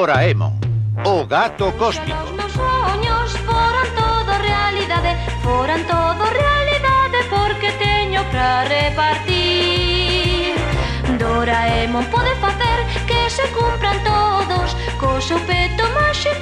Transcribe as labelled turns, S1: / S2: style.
S1: Doraemon, o gato cósmico.
S2: Os meus soños foran todo realidade porque teño pra repartir. Doraemon pode facer que se cumpran todos co seu peto máxico